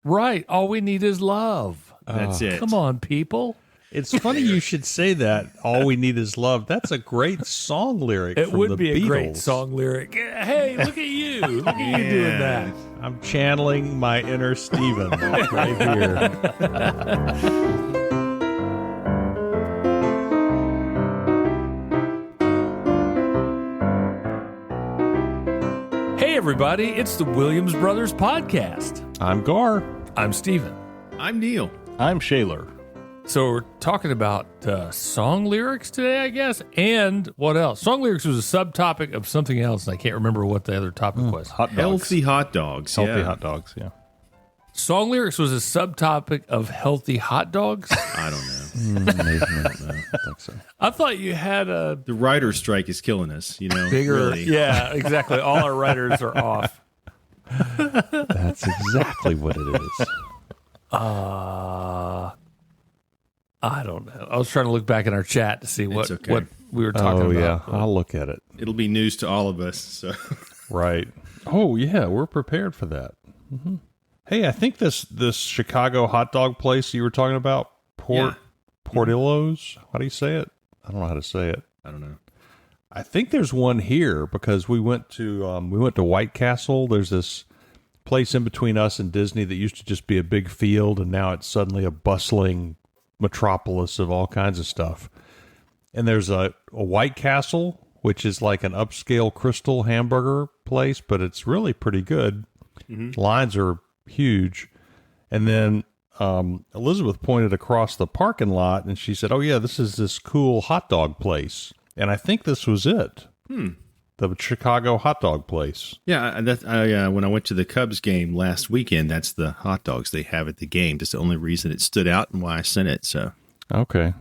Right. All we need is love. That's it. Come on, people. It's funny you should say that. All we need is love. That's a great song lyric. It from would the be a Beatles. great song lyric. Hey, look at you. Look at you doing that. I'm channeling my inner Steven right here. Hey, everybody. It's the Williams Brothers Podcast. I'm Gar. I'm Steven. I'm Neil. I'm Shaler. So we're talking about song lyrics today, I guess. And what else? Song lyrics was a subtopic of something else, and I can't remember what the other topic was. Hot dogs. Healthy hot dogs. Healthy yeah. hot dogs, yeah. Song lyrics was a subtopic of healthy hot dogs? I don't know. Maybe not. No, I think so. I thought you had a The writer's strike is killing us, you know. bigger... Really. Yeah, exactly. All our writers are off. That's exactly what it is. I don't know. I was trying to look back in our chat to see what we were talking Oh, yeah. about. I'll look at it. It'll be news to all of us. So Right. Oh, yeah. We're prepared for that. Mm-hmm. Hey, I think this Chicago hot dog place you were talking about, Portillo's, how do you say it? I don't know how to say it. I don't know. I think there's one here because we went to White Castle. There's this place in between us and Disney that used to just be a big field, and now it's suddenly a bustling metropolis of all kinds of stuff. And there's a White Castle, which is like an upscale Crystal hamburger place, but it's really pretty good. Mm-hmm. Lines are huge. And then Elizabeth pointed across the parking lot, and she said, "Oh yeah, this is this cool hot dog place." And I think this was it. The Chicago hot dog place. Yeah, when I went to the Cubs game last weekend, that's the hot dogs they have at the game. That's the only reason it stood out and why I sent it. So Okay.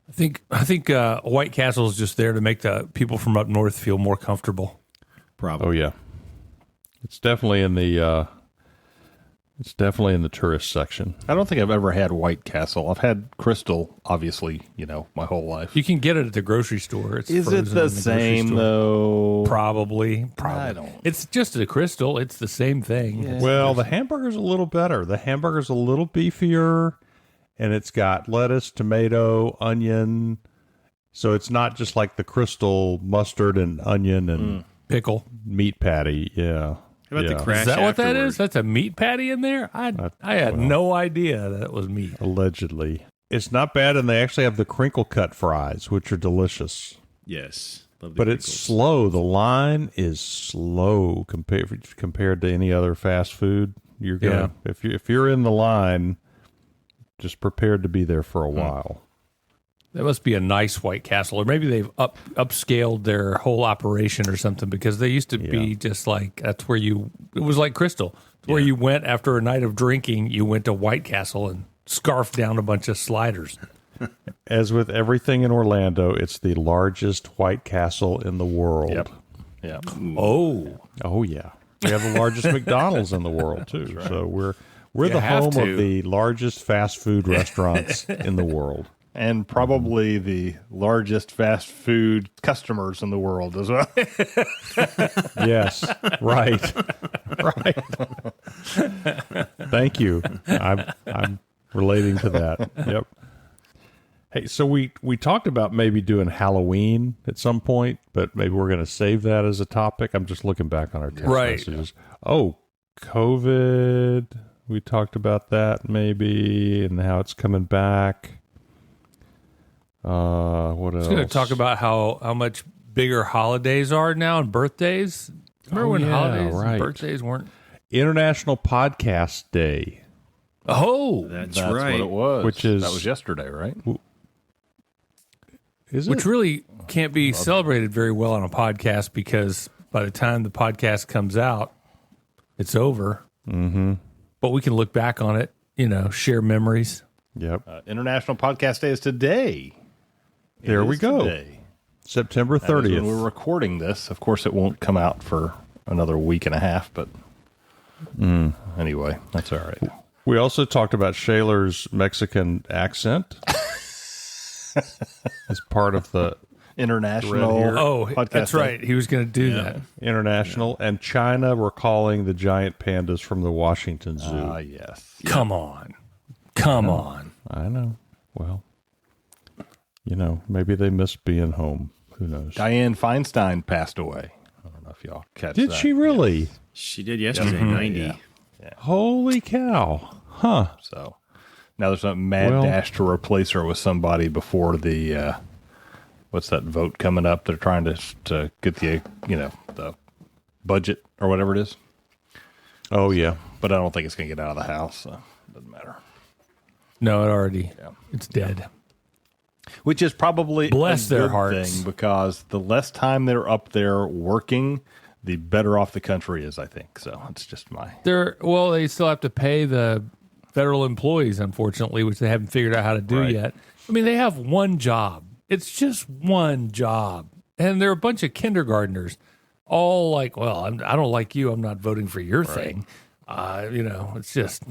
I think White Castle is just there to make the people from up north feel more comfortable. probably. Oh yeah. It's definitely in the tourist section. I don't think I've ever had White Castle. I've had Crystal, obviously, my whole life. You can get it at the grocery store. It's Is it frozen the in grocery same, store. though? Probably. I don't. It's just a Crystal. It's the same thing. Yeah. Well, the hamburger's a little better. The hamburger's a little beefier, and it's got lettuce, tomato, onion. So it's not just like the Crystal mustard and onion and Pickle. meat patty. Yeah. How about the crash Is that what that afterward? is? That's a meat patty in there? I had no idea that was meat. Allegedly. It's not bad, and they actually have the crinkle cut fries, which are delicious. Yes. Love the But it's crinkles. slow. The line is slow compared to any other fast food. You're gonna if you're in the line, just prepared to be there for a while. That must be a nice White Castle, or maybe they've upscaled their whole operation or something, because they used to be just like, that's where it was like Crystal. It's where you went after a night of drinking, you went to White Castle and scarfed down a bunch of sliders. As with everything in Orlando, it's the largest White Castle in the world. Yep. Yeah. Oh yeah. We have the largest McDonald's in the world too. Right. So we're the have home to. of the largest fast food restaurants in the world. And probably the largest fast food customers in the world as well. Yes, right. Thank you. I'm relating to that. Yep. Hey, so we talked about maybe doing Halloween at some point, but maybe we're going to save that as a topic. I'm just looking back on our text messages. Oh, COVID. We talked about that maybe, and how it's coming back. What else? I was going to talk about how much bigger holidays are now and birthdays. Remember when holidays and birthdays weren't? International Podcast Day. Oh, That's That's right. what it was. That was yesterday, right? Is which it? really can't be celebrated very well on a podcast, because by the time the podcast comes out, it's over. Mm-hmm. But we can look back on it, share memories. Yep. International Podcast Day is today. There we go. Today. September That is 30th. when we're recording this. Of course, it won't come out for another week and a half, but anyway, that's all right. We also talked about Shaler's Mexican accent as part of the international. here. Oh, podcast that's day. right. He was going to do that. International, and China were calling the giant pandas from the Washington Zoo. Ah, yes. Come on. Come on. I know. Well, maybe they missed being home. Who knows? Dianne Feinstein passed away. I don't know if y'all catch that. Did she really? She did yesterday, 90. Yeah. Holy cow. Huh. So now there's a mad dash to replace her with somebody before the what's that vote coming up? They're trying to get the the budget or whatever it is. Oh, yeah. But I don't think it's going to get out of the House, so it doesn't matter. No, it's dead. Which is probably Bless a their good hearts. thing, because the less time they're up there working, the better off the country is, I think. So it's just my... They still have to pay the federal employees, unfortunately, which they haven't figured out how to do Right. yet. I mean, they have one job. It's just one job. And they're a bunch of kindergartners, all like, well, I don't like you. I'm not voting for your thing. It's just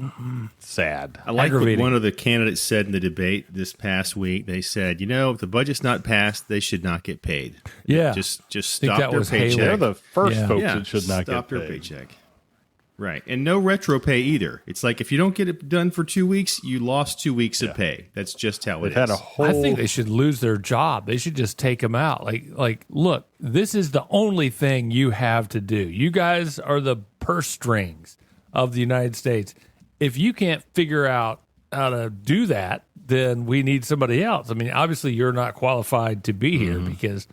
sad. I like what Aggravating. one of the candidates said in the debate this past week. They said, if the budget's not passed, they should not get paid. Yeah. Just think stop that their was Haley. paycheck. They're the first Yeah. folks that should not stop get their paid. paycheck. Right. And no retro pay either. It's like if you don't get it done for 2 weeks, you lost 2 weeks of pay. That's just how it It had is. a whole... I think they should lose their job. They should just take them out. Like, look, this is the only thing you have to do. You guys are the purse strings of the United States. If you can't figure out how to do that, then we need somebody else. I mean, obviously you're not qualified to be here because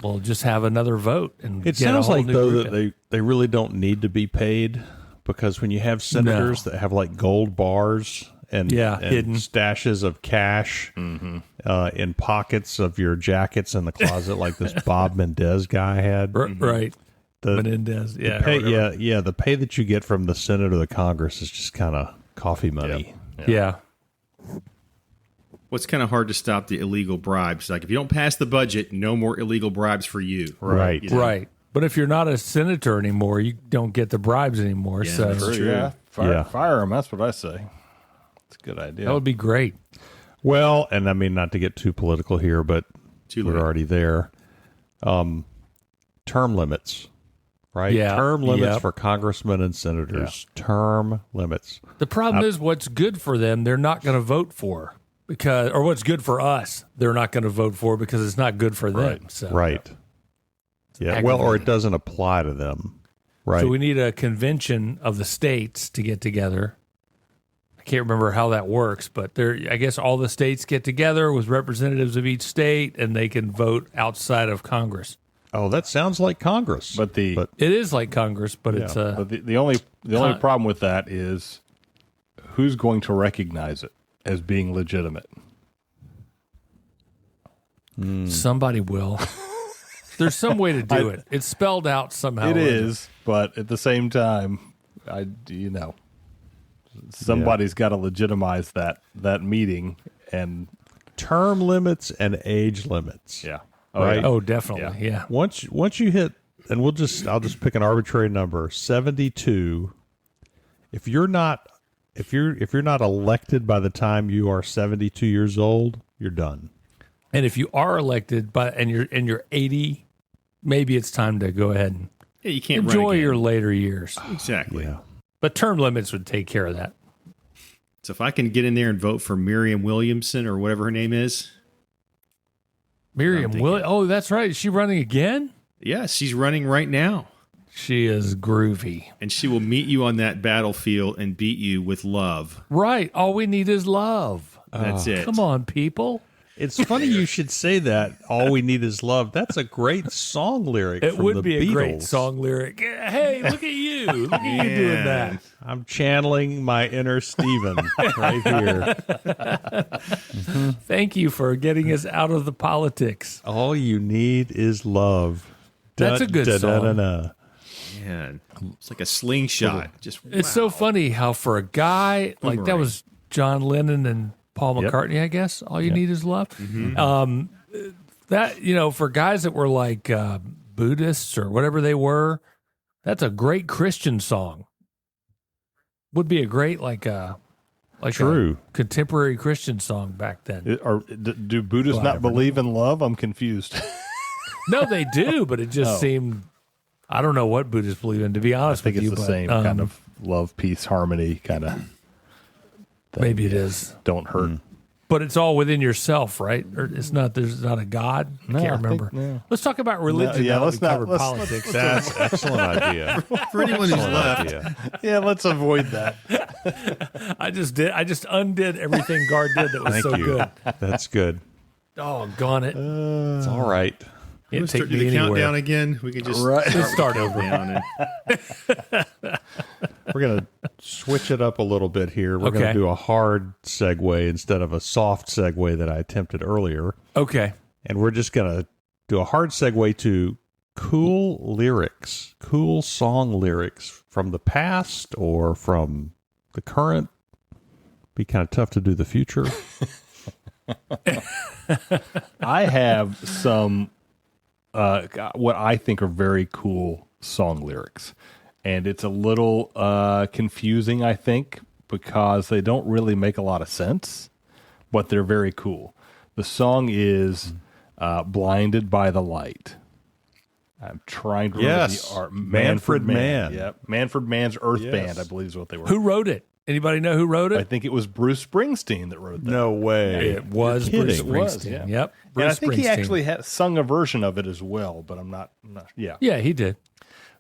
we'll just have another vote. And It get a sounds whole like, new though, group that in. they really don't need to be paid, because when you have senators that have like gold bars and hidden stashes of cash in pockets of your jackets in the closet, like this Bob Mendez guy had. Right. The, Menendez. the Yeah. pay, or whatever. the pay that you get from the Senate or the Congress is just kind of coffee money. Yeah. What's kind of hard to stop the illegal bribes. Like if you don't pass the budget, no more illegal bribes for you. Right. You know? Right. But if you're not a senator anymore, you don't get the bribes anymore. Yeah, So that's true. Yeah, Yeah. fire them. That's what I say. It's a good idea. that would be great. Well, and I mean, not to get too political here, but Too we're late. already there. Term limits, right? Yeah. Term limits Yep. for congressmen and senators. Term limits. The problem is what's good for them, they're not going to vote for or what's good for us, they're not going to vote for because it's not good for them. So, Right. Yeah. Well, or it doesn't apply to them. Right. So we need a convention of the states to get together. I can't remember how that works, but I guess all the states get together with representatives of each state, and they can vote outside of Congress. Oh, that sounds like Congress. But It is like Congress, but it's but the only problem with that is who's going to recognize it as being legitimate. somebody will. There's some way to do it. It's spelled out somehow. It is, but at the same time, somebody's got to legitimize that meeting, and term limits and age limits. yeah, Right. Oh, definitely. Yeah. Once you hit, and I'll just pick an arbitrary number, 72. If you're not elected by the time you are 72 years old, you're done. And if you are elected and you're 80, maybe it's time to go ahead and Yeah, you can't enjoy run again. your later years. Exactly. Yeah. But term limits would take care of that. So if I can get in there and vote for Miriam Williamson or whatever her name is, Miriam Will. Oh, that's right. Is she running again? yeah, she's running right now. She is groovy. And she will meet you on that battlefield and beat you with love. Right. All we need is love. That's it. Come on, people. It's funny you should say that. All we need is love. That's a great song lyric. It from would the be a great Beatles. song lyric. Hey, look at you. Look at you doing that. I'm channeling my inner Steven right here. Thank you for getting us out of the politics. All you need is love. That's a good song. Man, it's like a slingshot. Just It's so funny how for a guy like that Boomerang. was John Lennon and Paul McCartney, I guess. All you need is love. That for guys that were like Buddhists or whatever they were, that's a great Christian song. Would be a great like True. a contemporary Christian song back then. Do Buddhists not believe in love? I'm confused. No, they do, but it just seemed. I don't know what Buddhists believe in, to be honest I think with you. it's the same kind of love, peace, harmony kind of thing. Maybe it is. Don't hurt. But it's all within yourself, right? Or it's not. There's not a God. I can't remember. Let's talk about religion. Yeah, now let's that we not. covered politics. That's an excellent idea. For anyone who's left, Idea. Yeah, let's avoid that. I just undid everything Guard did that was Thank so you. good. That's good. Doggone it! It's all right. Can't let's take start do me the anywhere. countdown again. We can just Let's start over. down and We're going to switch it up a little bit here. We're going to Okay. do a hard segue instead of a soft segue that I attempted earlier. Okay. And we're just going to do a hard segue to cool lyrics, cool song lyrics from the past or from the current. Be kind of tough to do the future. I have some what I think are very cool song lyrics. And it's a little confusing, I think, because they don't really make a lot of sense, but they're very cool. The song is Blinded by the Light. I'm trying to remember the art. Manfred Mann. Yep. Manfred Mann's Earth Yes. Band, I believe is what they were. Who wrote it? Anybody know who wrote I it? think it was Bruce Springsteen that wrote that. No way. It was You're Bruce kidding. It was, Springsteen. yeah. Yep. And Bruce I think he Springsteen. actually had sung a version of it as well, but I'm not yeah. Yeah, he did.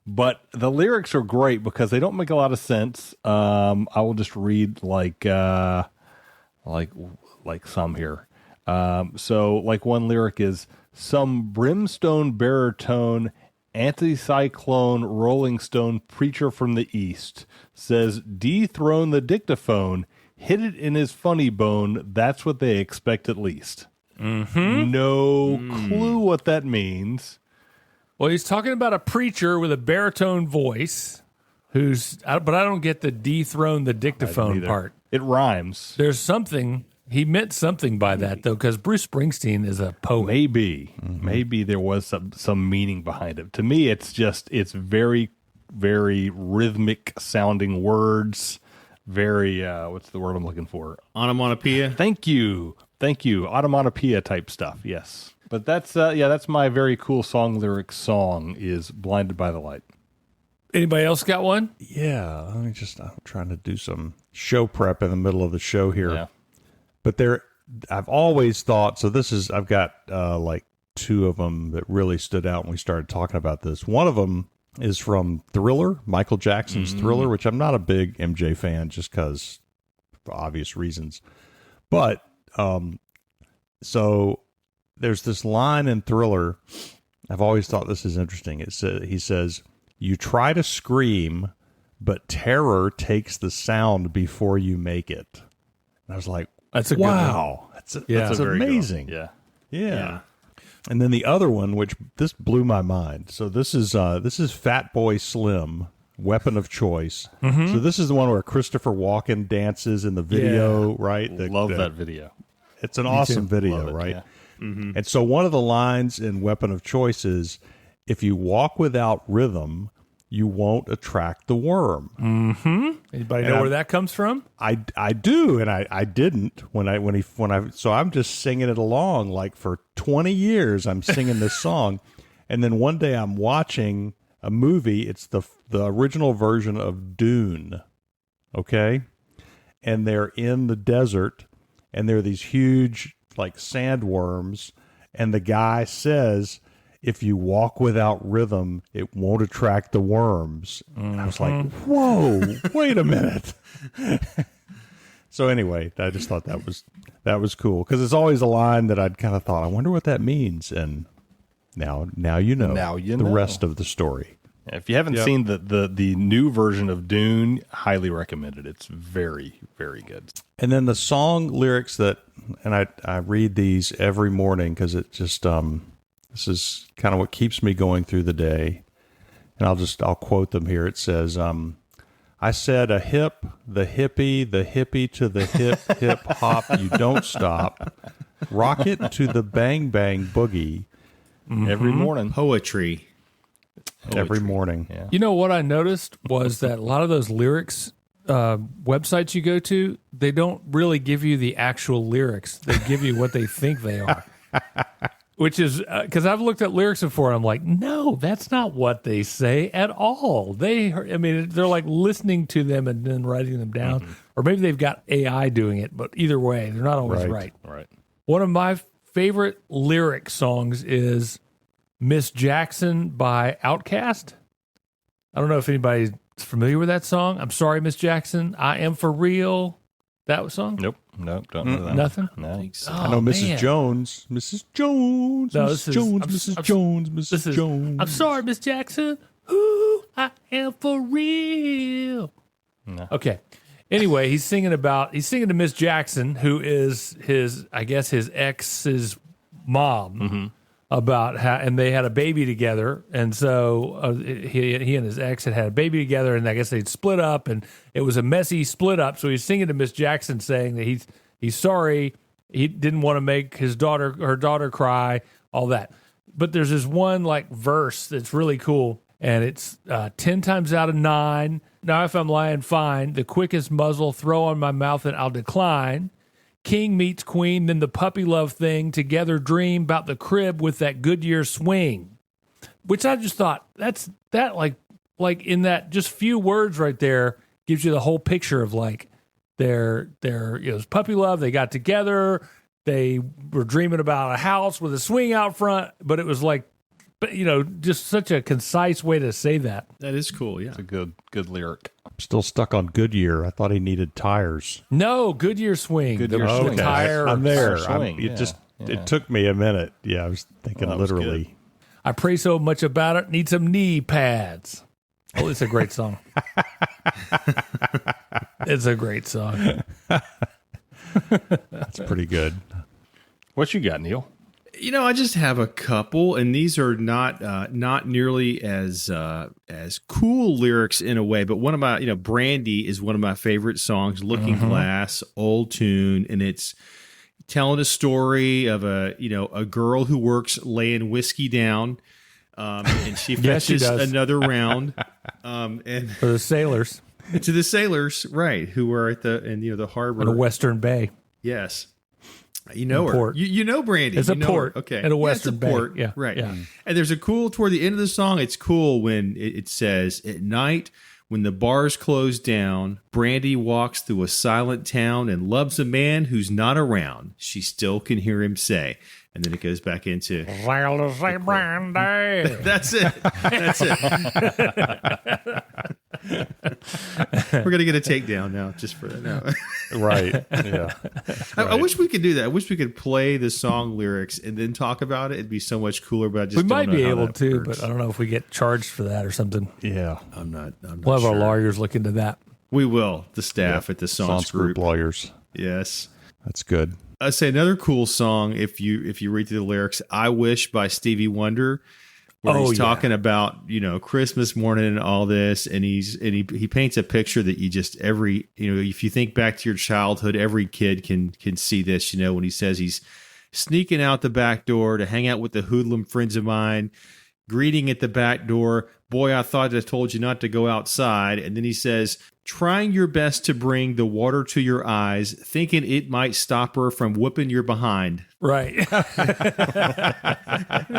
But the lyrics are great because they don't make a lot of sense. I will just read like some here. So like one lyric is some brimstone baritone anticyclone rolling stone preacher from the east says dethrone the dictaphone, hit it in his funny bone. That's what they expect at least. No clue what that means. Well, he's talking about a preacher with a baritone voice but I don't get the dethrone the dictaphone Neither. part. It rhymes. There's something, he meant something by that, though, because Bruce Springsteen is a poet. Maybe there was some meaning behind it. To me, it's very, very rhythmic sounding words. Very, what's the word I'm looking for? onomatopoeia. Thank you. Onomatopoeia type stuff. Yes. But that's my very cool song lyric song is Blinded by the Light. Anybody else got one? Yeah, I'm trying to do some show prep in the middle of the show here. Yeah. But I've always thought, I've got like two of them that really stood out when we started talking about this. One of them is from Thriller, Michael Jackson's Thriller, which I'm not a big MJ fan just because for obvious reasons. But so there's this line in Thriller. I've always thought this is interesting. He says, "You try to scream, but terror takes the sound before you make it." And I was like, That's a good one. wow, that's That's a very good one. amazing. Yeah. Yeah. And then the other one, which this blew my mind. So this is Fatboy Slim, Weapon of Choice. So this is the one where Christopher Walken dances in the video, right? Love that video. It's an awesome Love video, it, right? yeah. And so one of the lines in Weapon of Choice is, if you walk without rhythm, you won't attract the worm. Anybody know where that comes from? I do, and I didn't so I'm just singing it along like for 20 years. I'm singing this song, and then one day I'm watching a movie. It's the original version of Dune, okay, and they're in the desert, and there are these huge like sandworms, and the guy says, if you walk without rhythm, it won't attract the worms. And I was like, whoa, wait a minute. So anyway, I just thought that was cool because it's always a line that I'd kind of thought, I wonder what that means. And now you know. Now you the know. rest of the story. If you haven't seen the new version of Dune, highly recommend it. It's very, very good. And then the song lyrics and I read these every morning because it just this is kind of what keeps me going through the day. And I'll quote them here. It says, I said the hippie to the hip hop, you don't stop. Rock it to the bang bang boogie Every morning. every morning. Yeah. You know what I noticed was that a lot of those lyrics websites you go to, they don't really give you the actual lyrics. They give you what they think they are. Which is because I've looked at lyrics before. And I'm like, no, that's not what they say at all. They're like listening to them and then writing them down, or maybe they've got AI doing it. But either way, they're not always right. Right. One of my favorite lyric songs is "Miss Jackson" by Outkast. I don't know if anybody's familiar with that song. I'm sorry, Miss Jackson. I am for real. That song? Nope. Don't know that. Nothing? No. I know Mrs. man. Jones. Mrs. Jones. No, Mrs. Jones. Mrs. Jones. Mrs. Jones. I'm sorry, Miss Jackson. Ooh, I am for real. No. Okay. Anyway, he's singing to Miss Jackson, who is his ex's mom, about how, and they had a baby together, and so he and his ex had a baby together, and I guess they'd split up, and it was a messy split up. So he's singing to Miss Jackson, saying that he's sorry, he didn't want to make her daughter cry, all that. But there's this one like verse that's really cool, and it's 10 times out of 9. Now if I'm lying, fine. The quickest muzzle throw on my mouth, and I'll decline. King meets queen, then the puppy love thing. Together dream about the crib with that Goodyear swing. Which I just thought that like in that just few words right there gives you the whole picture of like their puppy love. They got together. They were dreaming about a house with a swing out front, but it was like, just such a concise way to say that. That is cool. Yeah. It's a good lyric. I'm still stuck on Goodyear. I thought he needed tires. No, Goodyear swing. Goodyear the swing. tire. I'm there. Swing, It took me a minute. Yeah, I was thinking Well, that was literally. I pray so much about it. Need some knee pads. Oh, it's a great song. It's a great song. That's pretty good. What you got, Neil? I just have a couple, and these are not nearly as cool lyrics in a way. But one of my, Brandy is one of my favorite songs. Looking Glass, old tune, and it's telling a story of a girl who works laying whiskey down, and she Yes, she fetches does. another round, and For the sailors to the sailors, right, who are at the harbor, in the Western Bay. yes. You know her. Port. You know Brandy. It's You a know port. her. Okay. At a Western it's a Bay. port. Yeah. Right. Yeah. And there's a cool, toward the end of the song, it's cool when it says, at night, when the bars close down, Brandy walks through a silent town and loves a man who's not around. She still can hear him say. And then it goes back into... Brandy. That's it. That's it. We're going to get a takedown now just for that. No. Right. Yeah. I wish we could do that. I wish we could play the song lyrics and then talk about it. It'd be so much cooler, but I just We don't might know be how able that to, works. but I don't know if we get charged for that or something. Yeah. I'm not We'll have sure. our lawyers look into that. We will. The staff at the Songs Songs Group Group. lawyers. Yes. That's good. I say another cool song. If you read through the lyrics, "I Wish" by Stevie Wonder, where Oh, he's yeah. talking about Christmas morning and all this, and he paints a picture that you just if you think back to your childhood, every kid can see this. When he says he's sneaking out the back door to hang out with the hoodlum friends of mine, greeting at the back door. Boy, I thought I told you not to go outside. And then he says, trying your best to bring the water to your eyes, thinking it might stop her from whooping your behind. Right. It's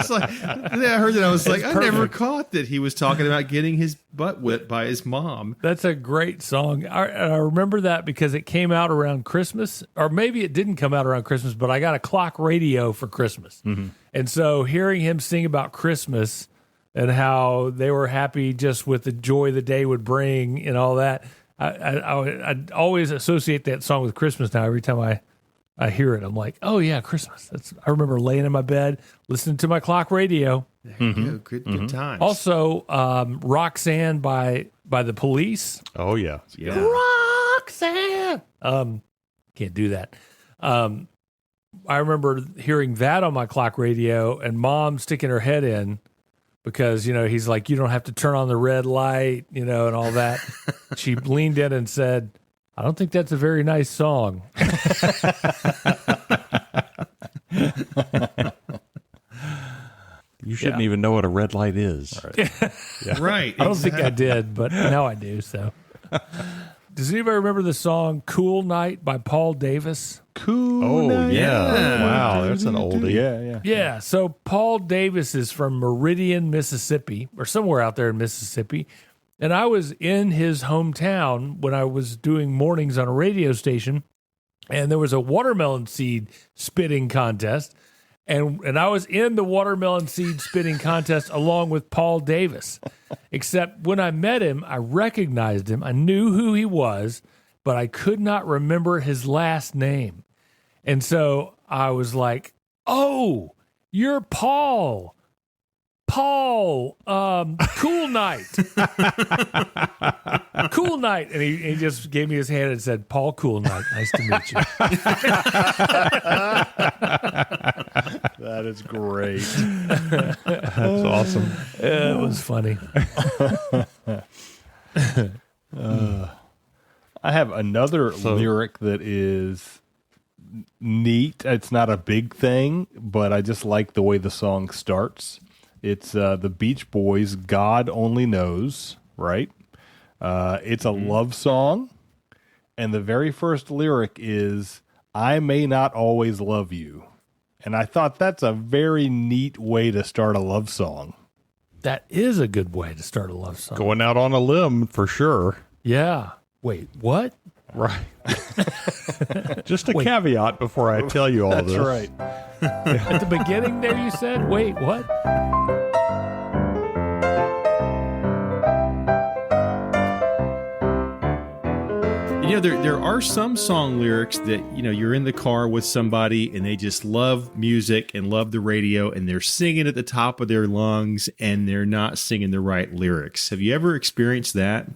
like, I heard that. I was like, I never perfect. caught that he was talking about getting his butt whipped by his mom. That's a great song. I remember that because it came out around Christmas, or maybe it didn't come out around Christmas, but I got a clock radio for Christmas. And so hearing him sing about Christmas and how they were happy just with the joy the day would bring and all that, I always associate that song with Christmas now. Every time I hear it, I'm like, oh yeah, Christmas. I remember laying in my bed, listening to my clock radio. There you go. Good times. Also, Roxanne by the Police. Oh, yeah. yeah. Roxanne. Can't do that. I remember hearing that on my clock radio and Mom sticking her head in because, he's like, you don't have to turn on the red light, and all that. She leaned in and said, I don't think that's a very nice song. You shouldn't even know what a red light is. Right. I don't think I did, but now I do. So Does anybody remember the song "Cool Night" by Paul Davis? Cool. Oh, night. yeah. Wow, that's an oldie. Yeah. Yeah. So Paul Davis is from Meridian, Mississippi, or somewhere out there in Mississippi. And I was in his hometown when I was doing mornings on a radio station, and there was a watermelon seed spitting contest. And I was in the watermelon seed spitting contest along with Paul Davis. Except when I met him, I recognized him. I knew who he was, but I could not remember his last name. And so I was like, "Oh, you're Paul. Paul, cool night." Cool night. And he just gave me his hand and said, "Paul, cool night. Nice to meet you." That is great. That's awesome. It was funny. I have another lyric that is neat. It's not a big thing, but I just like the way the song starts. It's the Beach Boys' "God Only Knows," right? It's a love song, and the very first lyric is, "I may not always love you." And I thought that's a very neat way to start a love song. That is a good way to start a love song. Going out on a limb for sure. Yeah. Wait, what? Right. Just a caveat before I tell you all That's this. right. At the beginning there you said, wait, what? You know, there are some song lyrics that, you know, you're in the car with somebody and they just love music and love the radio and they're singing at the top of their lungs and they're not singing the right lyrics. Have you ever experienced that?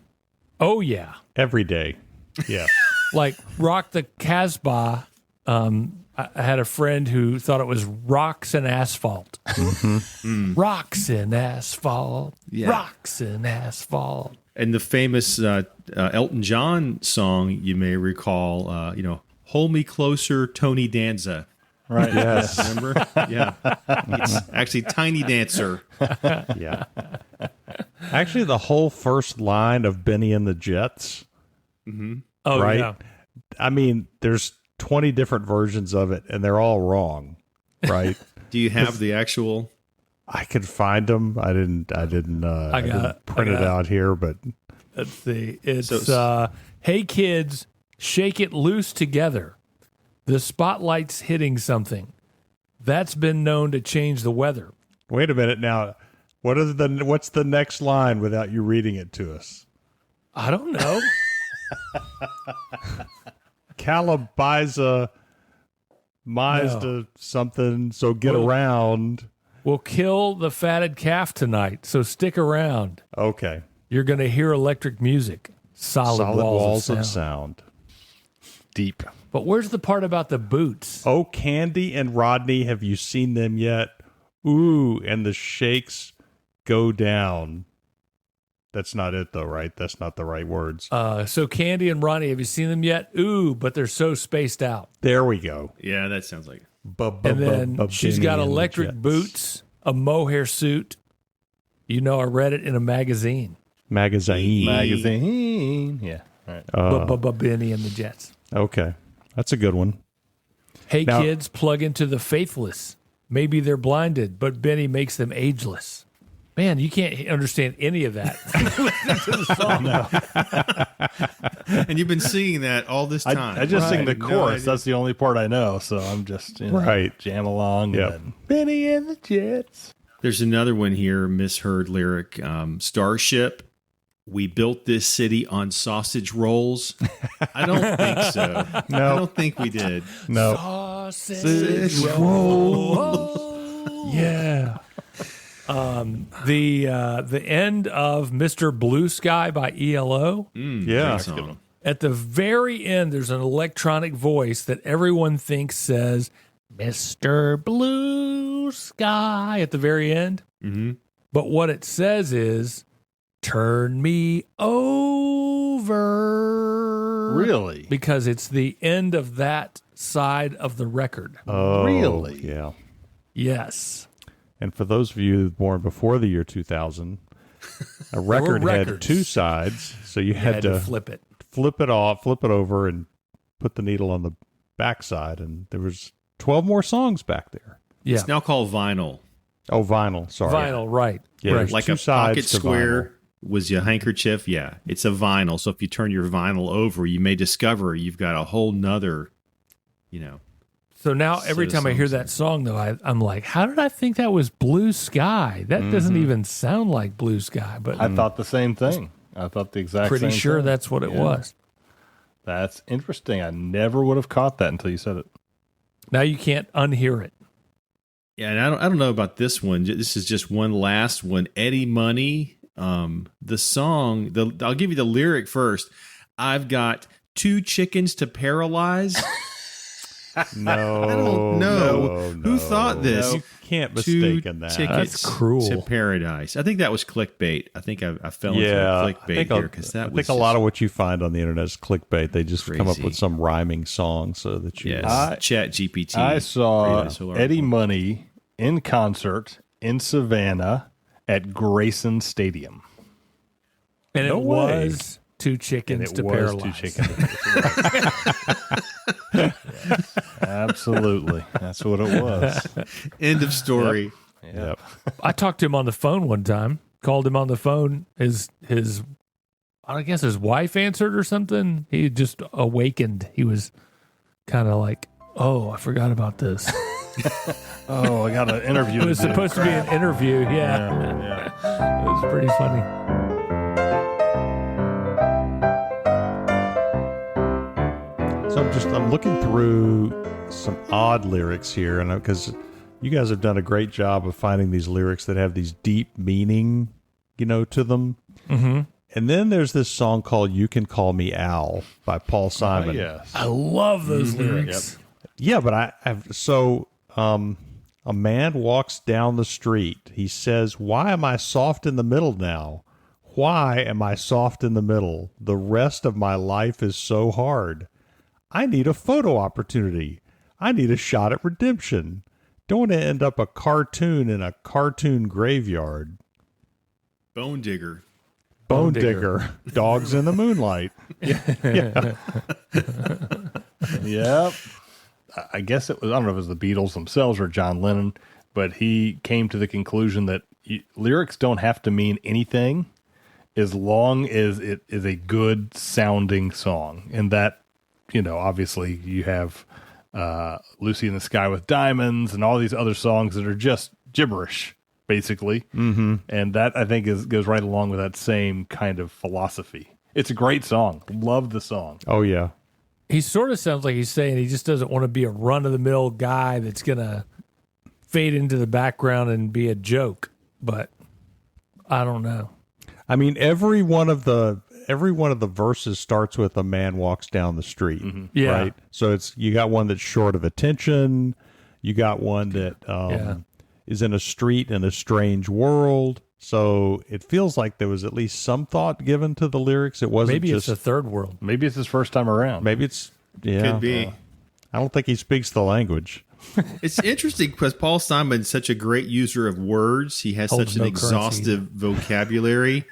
Oh, yeah. Every day. Yeah. Like Rock the Casbah. I had a friend who thought it was Rocks and Asphalt. Rocks and Asphalt. Yeah. Rocks and Asphalt. And the famous Elton John song, you may recall, "Hold Me Closer, Tony Danza." Right. Yes. Remember? Yeah. It's actually Tiny Dancer. Yeah. Actually, the whole first line of Benny and the Jets, Oh, right? yeah. I mean, there's 20 different versions of it, and they're all wrong, right? Do you have the actual? I could find them. I didn't print it out here, but Let's see. It's, So- hey, kids, shake it loose together. The spotlight's hitting something. That's been known to change the weather. wait a minute now. What's the next line without you reading it to us? I don't know. Calabyzamyzdasomething, something, so get Well- around. We'll kill the fatted calf tonight, so stick around. Okay. You're going to hear electric music. Solid walls of sound. Deep. But where's the part about the boots? Oh, Candy and Rodney, have you seen them yet? Ooh, and the shakes go down. That's not it, though, right? That's not the right words. So Candy and Ronnie, have you seen them yet? Ooh, but they're so spaced out. There we go. Yeah, that sounds like it. And then she's got electric boots, a mohair suit. You know, I read it in a magazine. Magazine. Yeah. Right. Benny and the Jets. Okay. That's a good one. Hey, Now- kids, plug into the faithless. Maybe they're blinded, but Benny makes them ageless. Man, you can't understand any of that. And you've been singing that all this time. I just sing the Right. No chorus. idea. That's the only part I know. So I'm just Right. jam along. Yep. And Benny and the Jets. There's another one here, misheard lyric. Starship, we built this city on sausage rolls. I don't think so. No. I don't think we did. No. Sausage roll. Yeah. The end of Mr. Blue Sky by ELO. Yeah. Great song. At the very end, there's an electronic voice that everyone thinks says, Mr. Blue Sky at the very end. Mm-hmm. But what it says is, turn me over. Really? Because it's the end of that side of the record. Oh, Really? Yeah. Yes. And for those of you born before the year 2000, a record had records. two sides, so you You had to flip it. flip it over, and put the needle on the backside, and there was 12 more songs back there. Yeah. It's now called vinyl. Oh, vinyl. Sorry. Vinyl, right. Yeah, right. there's Like two a sides pocket to square vinyl. was your handkerchief. Yeah, it's a vinyl. So if you turn your vinyl over, you may discover you've got a whole nother, So now every set of time I hear songs that song, though, I'm like, how did I think that was Blue Sky? That doesn't even sound like Blue Sky, but I thought the same thing. I thought the exact pretty same sure thing. that's what it was. That's interesting. I never would have caught that until you said it. Now you can't unhear it. Yeah, and I don't know about this one. This is just one last one. Eddie Money. The song. I'll give you the lyric first. I've got 2 chickens to paralyze. No, I don't know who thought this. You can't 2 mistake in that. tickets That's cruel. to paradise. I think that was clickbait. I think I fell into Yeah, clickbait here because that I was think a lot of what you find on the internet is clickbait. They just come up Crazy. with some rhyming song so that you. Yes, Chat GPT. I saw created this whole Eddie article. Money in concert in Savannah at Grayson Stadium. And No it way. was 2 chickens And to it was paralyze. 2 chickens. Yes, absolutely. That's what it was. End of story. Yep. I talked to him on the phone one time, called him on the phone. His I guess his wife answered or something. He had just awakened. He was kind of like, oh, I forgot about this. Oh, I got an interview. It was to do. supposed to be an interview. Yeah. Yeah. It was pretty funny. So I'm looking through some odd lyrics here, and because you guys have done a great job of finding these lyrics that have these deep meaning, to them. Mm-hmm. And then there's this song called "You Can Call Me Al" by Paul Oh, Simon. yes. I love those lyrics. Yeah, but a man walks down the street. He says, "Why am I soft in the middle now? Why am I soft in the middle? The rest of my life is so hard. I need a photo opportunity. I need a shot at redemption. Don't want to end up a cartoon in a cartoon graveyard." Bone digger. Bone digger. digger. Dogs in the moonlight. Yep. I guess it was, I don't know if it was the Beatles themselves or John Lennon, but he came to the conclusion that lyrics don't have to mean anything as long as it is a good sounding song. And that, obviously you have Lucy in the Sky with Diamonds and all these other songs that are just gibberish, basically. Mm-hmm. And that, I think, goes right along with that same kind of philosophy. It's a great song. Love the song. Oh, yeah. He sort of sounds like he's saying he just doesn't want to be a run-of-the-mill guy that's going to fade into the background and be a joke. But I don't know. I mean, every one of the verses starts with "a man walks down the street." Mm-hmm. Yeah. Right. So you got one that's short of attention. You got one that is in a street in a strange world. So it feels like there was at least some thought given to the lyrics. It wasn't Maybe just it's a third world. Maybe it's his first time around. maybe it's Could be. I don't think he speaks the language. It's interesting because Paul Simon's such a great user of words. He has Holds such an no exhaustive vocabulary.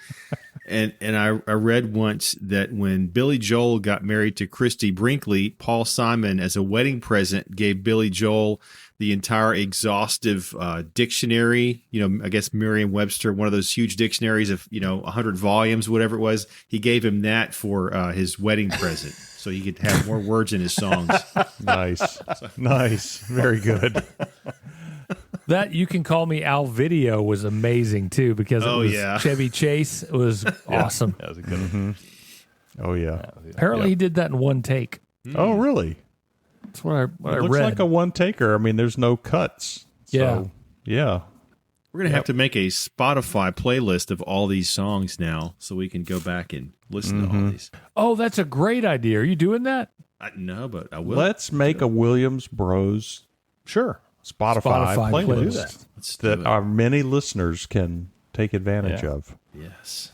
And I read once that when Billy Joel got married to Christy Brinkley, Paul Simon, as a wedding present, gave Billy Joel the entire exhaustive dictionary. I guess Merriam-Webster, one of those huge dictionaries of 100 volumes, whatever it was. He gave him that for his wedding present, so he could have more words in his songs. Nice, very good. That "You Can Call Me Al" video was amazing, too, because it Oh, was yeah. Chevy Chase. It was awesome. That was a good one. Oh yeah. Apparently he did that in one take. Oh really? That's what I It looks read. like a one taker. I mean, there's no cuts. So, yeah. We're going to have to make a Spotify playlist of all these songs now so we can go back and listen to all these. Oh, that's a great idea. Are you doing that? No, but I will. Let's make a Williams Bros. Sure. Spotify playlist playlist. Let's do that it. our many listeners can take advantage of. Yes.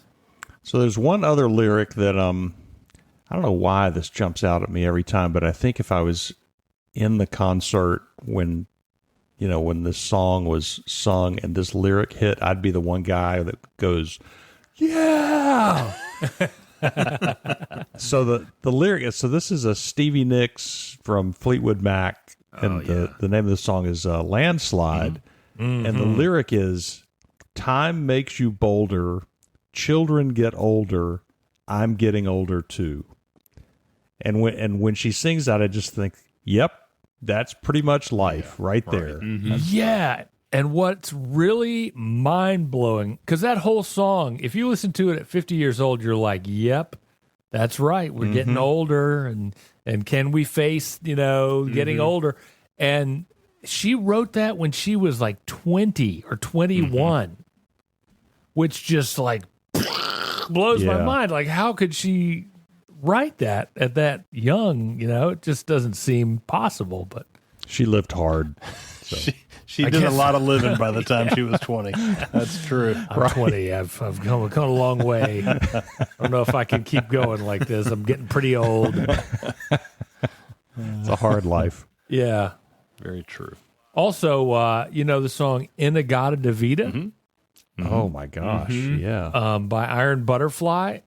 So there's one other lyric that I don't know why this jumps out at me every time, but I think if I was in the concert when this song was sung and this lyric hit, I'd be the one guy that goes, "Yeah." So the lyric. So this is a Stevie Nicks from Fleetwood Mac, and the name of the song is "Landslide," and the lyric is, "Time makes you bolder, children get older, I'm getting older too." And when she sings that, I just think, "Yep, that's pretty much life right there." Yeah. And what's really mind blowing, because that whole song, if you listen to it at 50 years old, you're like, yep, that's right. We're getting older. And can we face, getting older? And she wrote that when she was like 20 or 21, which just like blows my mind. Like, how could she write that at that young? It just doesn't seem possible. But she lived hard. So. She did a lot of living by the time she was 20. That's true. I'm 20. I've come a long way. I don't know if I can keep going like this. I'm getting pretty old. It's a hard life. Yeah. Very true. Also, the song Inagata Davida? Oh, my gosh. Yeah. By Iron Butterfly.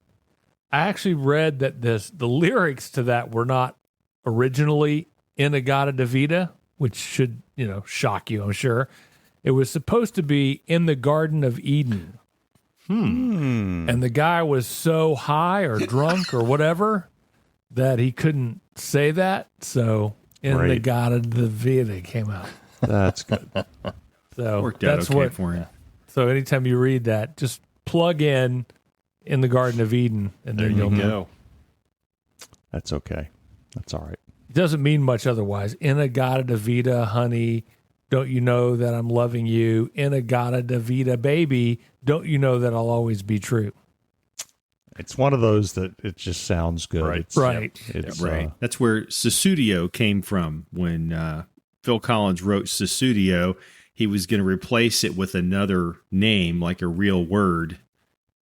I actually read that the lyrics to that were not originally Inagata Davida, which should, shock you, I'm sure. It was supposed to be In the Garden of Eden. And the guy was so high or drunk or whatever that he couldn't say that. So In the Garden of Eden came out. That's good. So Worked out that's okay what. for him. So anytime you read that, just plug in the Garden of Eden, and There then you you'll know. go. That's okay. That's all right. It doesn't mean much otherwise. Inagata Davida, honey, don't you know that I'm loving you? Inagata Davida, baby, don't you know that I'll always be true? It's one of those that it just sounds good. Right. It's, Right. It's, Right. That's where Susudio came from. When Phil Collins wrote Susudio, he was going to replace it with another name, like a real word,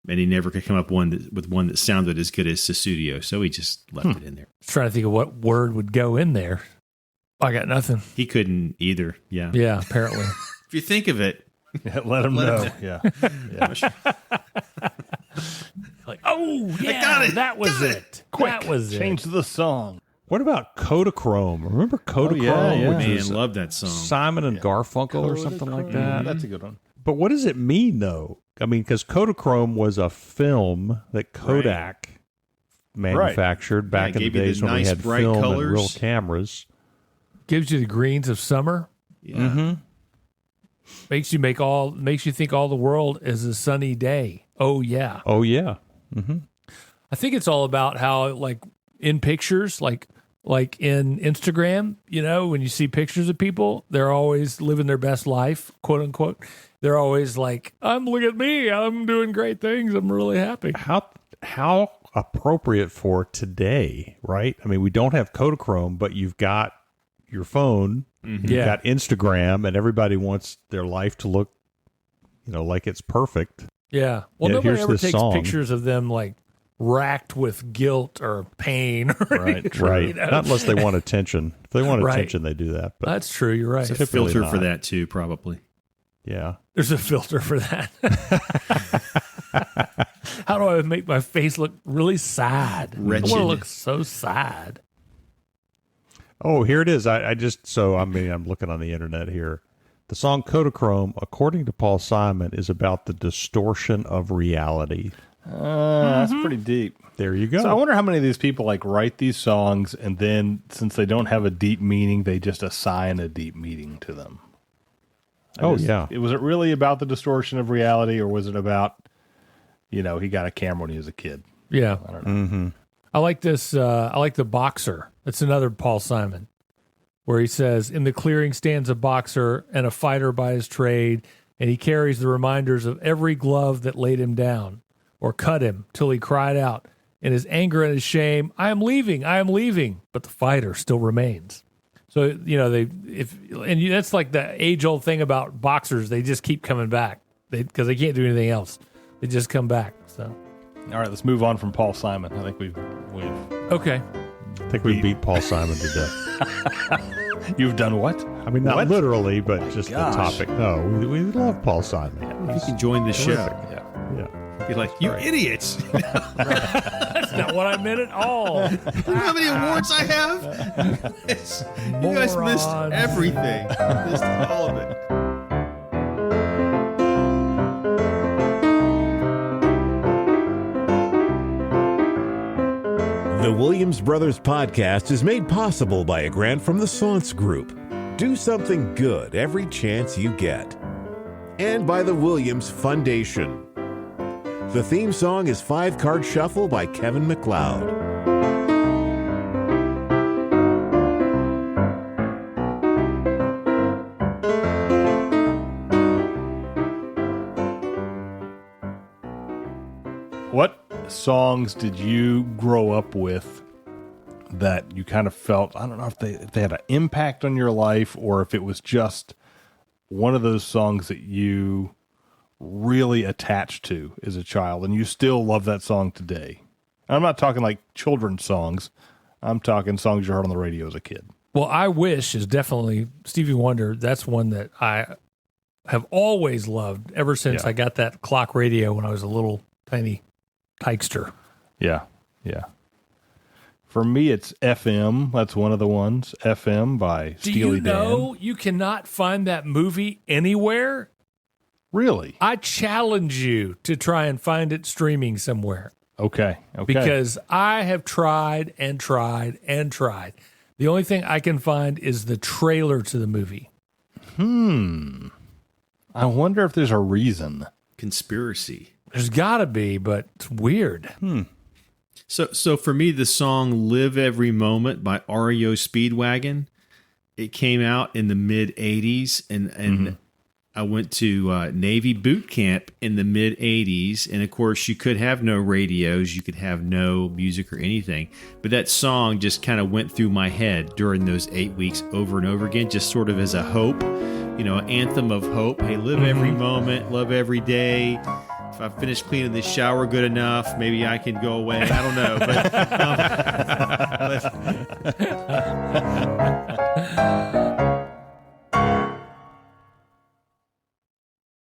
and he never could come up with one that sounded as good as Susudio, so he just left it in there. I was trying to think of what word would go in there. I got nothing. He couldn't either. Yeah. Yeah, apparently. If you think of it, Let him know. Yeah. Like, oh, yeah, got it. that was it. That was Change the song. What about Kodachrome? Remember Kodachrome? yeah. Which man, was love that song. Simon and Garfunkel or something like that. That's a good one. But what does it mean, though? I mean, because Kodachrome was a film that Kodak manufactured back in the gave you the days when we nice had bright film colors. and real cameras. Gives you the greens of summer. Yeah. Makes you think all the world is a sunny day. Oh, yeah. Oh, yeah. I think it's all about how, like, in pictures, like in Instagram, when you see pictures of people, they're always living their best life, quote unquote. They're always like, look at me, I'm doing great things, I'm really happy. How appropriate for today, right? I mean, we don't have Kodachrome, but you've got your phone, you've got Instagram, and everybody wants their life to look, like it's perfect. Yeah. Well, Yeah, nobody here's ever this takes song. pictures of them like racked with guilt or pain. Right. Right. Not unless they want attention. If they want Right. attention, they do that. But That's true. You're right. There's a Typically filter for not. that too, probably. yeah. There's a filter for that. How do I make my face look really sad? Wretched. I want to look so sad. Oh, here it is. I'm looking on the internet here. The song Kodachrome, according to Paul Simon, is about the distortion of reality. That's pretty deep. There you go. So I wonder how many of these people write these songs, and then since they don't have a deep meaning, they just assign a deep meaning to them. Was it really about the distortion of reality, or was it about, he got a camera when he was a kid? Yeah. I don't know. I like this. I like The Boxer. That's another Paul Simon, where he says, in the clearing stands a boxer and a fighter by his trade, and he carries the reminders of every glove that laid him down or cut him till he cried out in his anger and his shame, I am leaving, but the fighter still remains. So, that's like the age-old thing about boxers. They just keep coming back because they can't do anything else. They just come back. So, All right, let's move on from Paul Simon. I think we've okay. I think we beat Paul Simon to death. You've done what? I mean, not What? literally, but just gosh. the topic. No, we love Paul Simon. You can join the show. Yeah. Be like, you idiots. That's not what I meant at all. You know how many awards I have? You guys missed everything. You missed all of it. The Williams Brothers podcast is made possible by a grant from the Saunce Group. Do something good every chance you get. And by the Williams Foundation. The theme song is 5-Card Shuffle by Kevin MacLeod. What songs did you grow up with that you kind of felt, I don't know if they had an impact on your life or if it was just one of those songs that you really attached to as a child and you still love that song today? I'm not talking like children's songs. I'm talking songs you heard on the radio as a kid. Well, I Wish is definitely Stevie Wonder. That's one that I have always loved ever since I got that clock radio when I was a little tiny tykester. Yeah. For me, it's FM. That's one of the ones. FM by Steely Dan. Do you know you cannot find that movie anywhere? Really? I challenge you to try and find it streaming somewhere. Okay. Because I have tried and tried and tried. The only thing I can find is the trailer to the movie. I wonder if there's a reason. Conspiracy. There's got to be, but it's weird. So for me, the song "Live Every Moment" by REO Speedwagon, it came out in the mid '80s, and I went to Navy boot camp in the mid '80s, and of course, you could have no radios, you could have no music or anything, but that song just kind of went through my head during those 8 weeks over and over again, just sort of as a hope, an anthem of hope. Hey, live every moment, love every day. If I finish cleaning the shower good enough, maybe I can go away. I don't know, but